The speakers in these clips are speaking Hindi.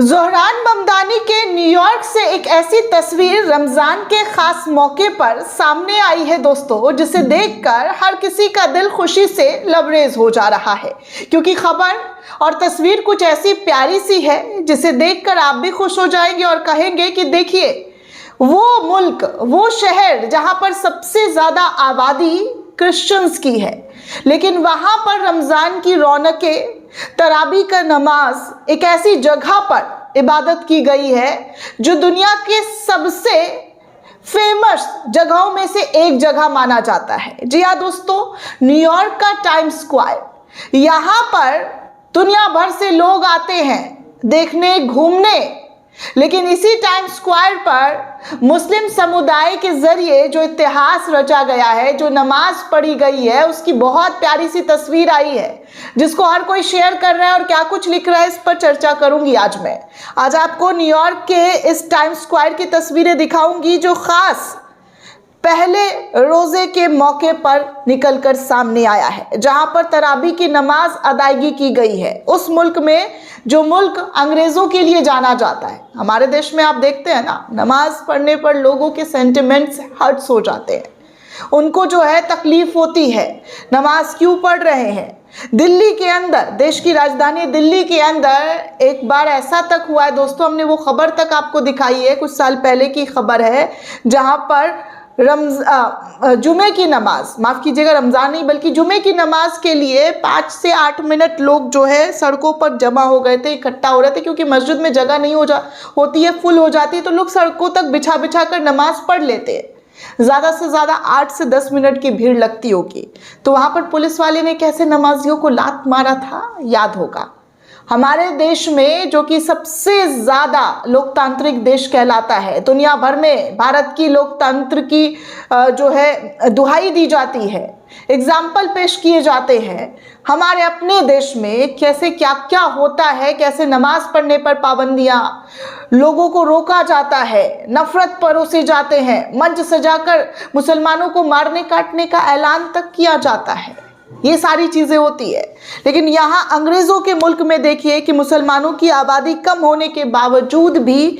ज़ोहरान ममदानी के न्यूयॉर्क से एक ऐसी तस्वीर रमज़ान के ख़ास मौके पर सामने आई है दोस्तों, जिसे देखकर हर किसी का दिल खुशी से लबरेज हो जा रहा है, क्योंकि खबर और तस्वीर कुछ ऐसी प्यारी सी है जिसे देखकर आप भी खुश हो जाएंगे और कहेंगे कि देखिए वो मुल्क, वो शहर जहां पर सबसे ज़्यादा आबादी क्रिश्चियंस की है, लेकिन वहां पर रमज़ान की रौनकें, तरावी का नमाज एक ऐसी जगह पर इबादत की गई है जो दुनिया के सबसे फेमस जगहों में से एक जगह माना जाता है। जी हाँ दोस्तों, न्यूयॉर्क का टाइम्स स्क्वायर, यहाँ पर दुनिया भर से लोग आते हैं देखने, घूमने, लेकिन इसी टाइम्स स्क्वायर पर मुस्लिम समुदाय के जरिए जो इतिहास रचा गया है, जो नमाज पढ़ी गई है, उसकी बहुत प्यारी सी तस्वीर आई है जिसको हर कोई शेयर कर रहा है और क्या कुछ लिख रहा है इस पर चर्चा करूंगी आज मैं। आज आपको न्यूयॉर्क के इस टाइम्स स्क्वायर की तस्वीरें दिखाऊंगी जो खास पहले रोज़े के मौके पर निकलकर सामने आया है, जहां पर तरावी की नमाज अदायगी की गई है उस मुल्क में जो मुल्क अंग्रेज़ों के लिए जाना जाता है। हमारे देश में आप देखते हैं ना, नमाज पढ़ने पर लोगों के सेंटिमेंट्स हर्ट्स हो जाते हैं, उनको जो है तकलीफ होती है, नमाज क्यों पढ़ रहे हैं। दिल्ली के अंदर, देश की राजधानी दिल्ली के अंदर एक बार ऐसा तक हुआ है दोस्तों, हमने वो खबर तक आपको दिखाई है, कुछ साल पहले की खबर है, जहां पर जुमे की नमाज, माफ़ कीजिएगा रमज़ान नहीं बल्कि जुमे की नमाज के लिए 5 से 8 मिनट लोग जो है सड़कों पर जमा हो गए थे, इकट्ठा हो रहे थे, क्योंकि मस्जिद में जगह नहीं होती है, फुल हो जाती है, तो लोग सड़कों तक बिछा बिछा कर नमाज पढ़ लेते हैं। ज़्यादा से ज़्यादा 8 से 10 मिनट की भीड़ लगती होगी, तो वहाँ पर पुलिस वाले ने कैसे नमाजियों को लात मारा था याद होगा। हमारे देश में जो कि सबसे ज़्यादा लोकतांत्रिक देश कहलाता है दुनिया भर में, भारत की लोकतंत्र की जो है दुहाई दी जाती है, एग्जाम्पल पेश किए जाते हैं। हमारे अपने देश में कैसे क्या क्या होता है, कैसे नमाज पढ़ने पर पाबंदियां, लोगों को रोका जाता है, नफरत परोसे जाते हैं, मंच सजाकर मुसलमानों को मारने काटने का ऐलान तक किया जाता है, ये सारी चीज़ें होती है। लेकिन यहाँ अंग्रेज़ों के मुल्क में देखिए कि मुसलमानों की आबादी कम होने के बावजूद भी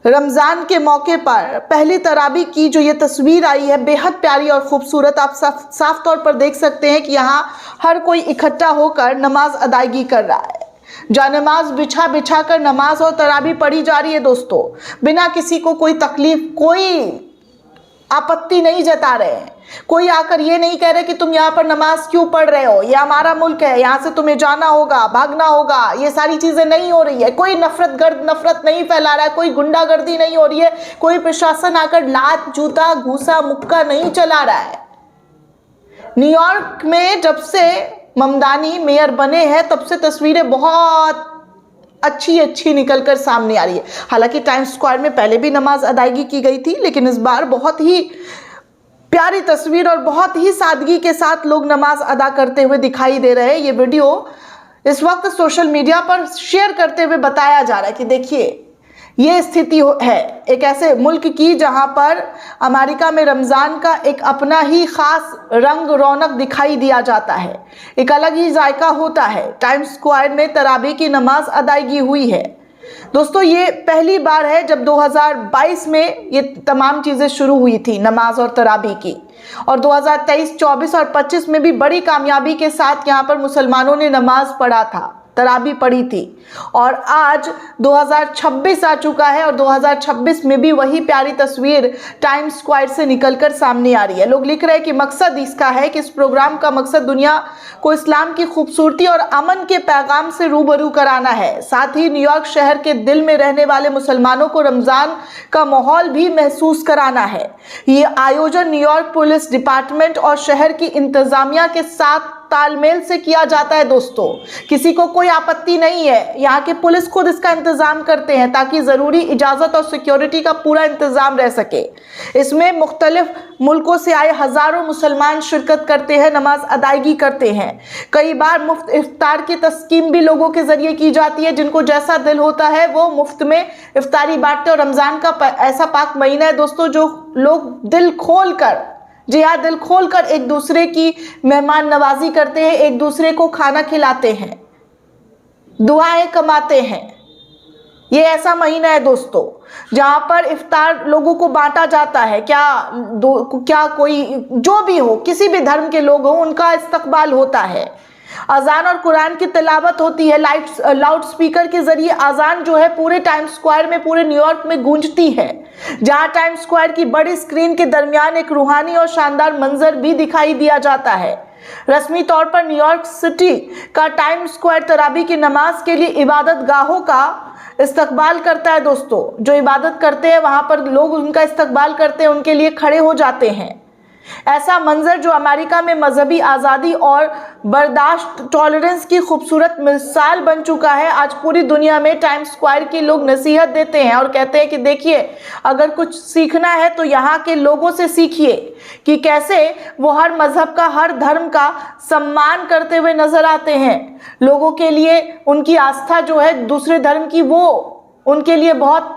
रमज़ान के मौके पर पहली तरावी की जो ये तस्वीर आई है बेहद प्यारी और ख़ूबसूरत। आप साफ तौर पर देख सकते हैं कि यहाँ हर कोई इकट्ठा होकर नमाज अदायगी कर रहा है। जानमाज बिछा बिछा कर नमाज और तरावी पढ़ी जा रही है दोस्तों, बिना किसी को कोई तकलीफ, कोई आपत्ति नहीं जता रहे हैं, कोई आकर ये नहीं कह रहे कि तुम यहाँ पर नमाज क्यों पढ़ रहे हो, ये हमारा मुल्क है, यहाँ से तुम्हें जाना होगा, भागना होगा, ये सारी चीज़ें नहीं हो रही है। कोई नफरत नहीं फैला रहा है, कोई गुंडागर्दी नहीं हो रही है, कोई प्रशासन आकर लात, जूता, घूसा, मुक्का नहीं चला रहा है। न्यूयॉर्क में जब से ममदानी मेयर बने हैं तब से तस्वीरें बहुत अच्छी निकलकर सामने आ रही है। हालांकि टाइम्स स्क्वायर में पहले भी नमाज अदायगी की गई थी, लेकिन इस बार बहुत ही प्यारी तस्वीर और बहुत ही सादगी के साथ लोग नमाज अदा करते हुए दिखाई दे रहे हैं। ये वीडियो इस वक्त सोशल मीडिया पर शेयर करते हुए बताया जा रहा है कि देखिए ये स्थिति है एक ऐसे मुल्क की जहां पर अमेरिका में रमज़ान का एक अपना ही ख़ास रंग रौनक दिखाई दिया जाता है, एक अलग ही जायका होता है। टाइम्स स्क्वायर में तरावी की नमाज अदायगी हुई है दोस्तों। ये पहली बार है जब 2022 में ये तमाम चीज़ें शुरू हुई थी नमाज और तरावी की, और 2023, 24 और 25 में भी बड़ी कामयाबी के साथ यहाँ पर मुसलमानों ने नमाज पढ़ा था, तरावी पढ़ी थी। और आज 2026 आ चुका है और 2026 में भी वही प्यारी तस्वीर टाइम्स स्क्वायर से निकलकर सामने आ रही है। लोग लिख रहे हैं कि मकसद इसका है कि इस प्रोग्राम का मकसद दुनिया को इस्लाम की खूबसूरती और अमन के पैगाम से रूबरू कराना है। साथ ही न्यूयॉर्क शहर के दिल में रहने वाले मुसलमानों को रमज़ान का माहौल भी महसूस कराना है। ये आयोजन न्यूयॉर्क पुलिस डिपार्टमेंट और शहर की इंतजामिया के साथ तालमेल से किया जाता है दोस्तों। किसी को कोई आपत्ति नहीं है, यहाँ की पुलिस खुद इसका इंतजाम करते हैं ताकि ज़रूरी इजाज़त और सिक्योरिटी का पूरा इंतजाम रह सके। इसमें मुख्तलिफ मुल्कों से आए हज़ारों मुसलमान शिरकत करते हैं, नमाज अदायगी करते हैं। कई बार मुफ्त इफ्तार की तस्कीम भी लोगों के ज़रिए की जाती है, जिनको जैसा दिल होता है वो मुफ्त में इफ्तारी बांटते। और रमज़ान का ऐसा पाक महीना है दोस्तों जो लोग दिल खोल कर, जी हाँ, दिल खोल कर एक दूसरे की मेहमान नवाजी करते हैं, एक दूसरे को खाना खिलाते हैं, दुआएं कमाते हैं। ये ऐसा महीना है दोस्तों जहाँ पर इफ्तार लोगों को बांटा जाता है। क्या कोई जो भी हो, किसी भी धर्म के लोग हो, उनका इस्तकबाल होता है। अजान और कुरान की तिलावत होती है। लाउड स्पीकर के जरिए अजान जो है पूरे टाइम्स स्क्वायर में, पूरे न्यूयॉर्क में गूंजती है, जहां टाइम्स स्क्वायर की बड़ी स्क्रीन के दरमियान एक रूहानी और शानदार मंजर भी दिखाई दिया जाता है। रस्मी तौर पर न्यूयॉर्क सिटी का टाइम्स स्क्वायर तरावी की नमाज के लिए इबादत गाहों का इस्तकबाल करता है दोस्तों। जो इबादत करते हैं वहां पर लोग उनका इस्तकबाल करते हैं, उनके लिए खड़े हो जाते हैं। ऐसा मंजर जो अमेरिका में मजहबी आज़ादी और बर्दाश्त, टॉलरेंस की खूबसूरत मिसाल बन चुका है। आज पूरी दुनिया में टाइम्स स्क्वायर के लोग नसीहत देते हैं और कहते हैं कि देखिए, अगर कुछ सीखना है तो यहाँ के लोगों से सीखिए कि कैसे वो हर मजहब का, हर धर्म का सम्मान करते हुए नजर आते हैं। लोगों के लिए उनकी आस्था जो है दूसरे धर्म की, वो उनके लिए बहुत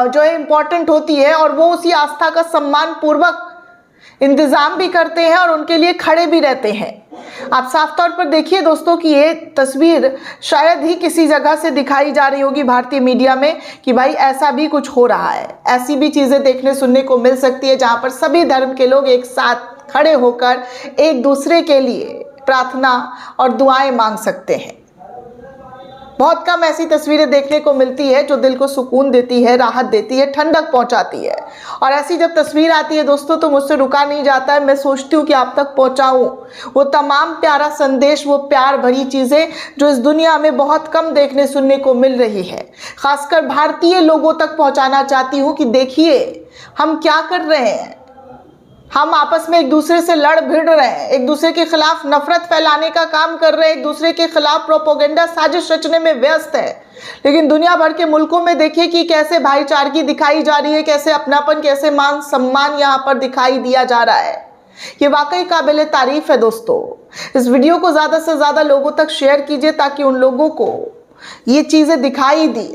जो है इम्पोर्टेंट होती है, और वो उसी आस्था का सम्मान पूर्वक इंतजाम भी करते हैं और उनके लिए खड़े भी रहते हैं। आप साफ तौर पर देखिए दोस्तों कि ये तस्वीर शायद ही किसी जगह से दिखाई जा रही होगी भारतीय मीडिया में कि भाई ऐसा भी कुछ हो रहा है। ऐसी भी चीज़ें देखने सुनने को मिल सकती है जहाँ पर सभी धर्म के लोग एक साथ खड़े होकर एक दूसरे के लिए प्रार्थना और दुआएं मांग सकते हैं। बहुत कम ऐसी तस्वीरें देखने को मिलती है जो दिल को सुकून देती है, राहत देती है, ठंडक पहुंचाती है। और ऐसी जब तस्वीर आती है दोस्तों तो मुझसे रुका नहीं जाता है। मैं सोचती हूँ कि आप तक पहुंचाऊं वो तमाम प्यारा संदेश, वो प्यार भरी चीज़ें जो इस दुनिया में बहुत कम देखने सुनने को मिल रही है। खासकर भारतीय लोगों तक पहुँचाना चाहती हूँ कि देखिए हम क्या कर रहे हैं। हम आपस में एक दूसरे से लड़ भिड़ रहे हैं, एक दूसरे के खिलाफ नफरत फैलाने का काम कर रहे हैं, एक दूसरे के खिलाफ प्रोपोगेंडा साजिश रचने में व्यस्त है। लेकिन दुनिया भर के मुल्कों में देखिए कि कैसे भाईचारगी दिखाई जा रही है, कैसे अपनापन, कैसे मान सम्मान यहाँ पर दिखाई दिया जा रहा है। ये वाकई काबिल तारीफ है दोस्तों। इस वीडियो को ज़्यादा से ज़्यादा लोगों तक शेयर कीजिए ताकि उन लोगों को ये चीज़ें दिखाई दी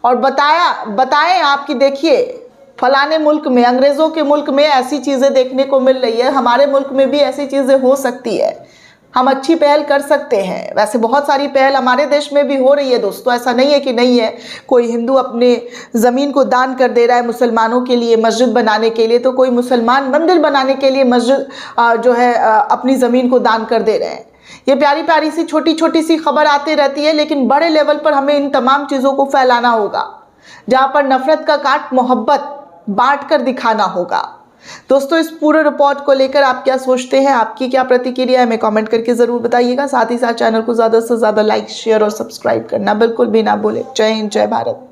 और बताएं आप कि देखिए फलाने मुल्क में, अंग्रेज़ों के मुल्क में ऐसी चीज़ें देखने को मिल रही है, हमारे मुल्क में भी ऐसी चीज़ें हो सकती है। हम अच्छी पहल कर सकते हैं। वैसे बहुत सारी पहल हमारे देश में भी हो रही है दोस्तों, ऐसा नहीं है कि नहीं है। कोई हिंदू अपने ज़मीन को दान कर दे रहा है मुसलमानों के लिए मस्जिद बनाने के लिए, तो कोई मुसलमान मंदिर बनाने के लिए मस्जिद जो है अपनी ज़मीन को दान कर दे रहे हैं। ये प्यारी प्यारी सी छोटी छोटी सी खबर आती रहती है, लेकिन बड़े लेवल पर हमें इन तमाम चीज़ों को फैलाना होगा, जहाँ पर नफ़रत का काट मोहब्बत बांट कर दिखाना होगा। दोस्तों इस पूरे रिपोर्ट को लेकर आप क्या सोचते हैं, आपकी क्या प्रतिक्रिया है, हमें कमेंट करके ज़रूर बताइएगा। साथ ही साथ चैनल को ज़्यादा से ज़्यादा लाइक, शेयर और सब्सक्राइब करना बिल्कुल भी ना भूलें। जय हिंद, जय भारत।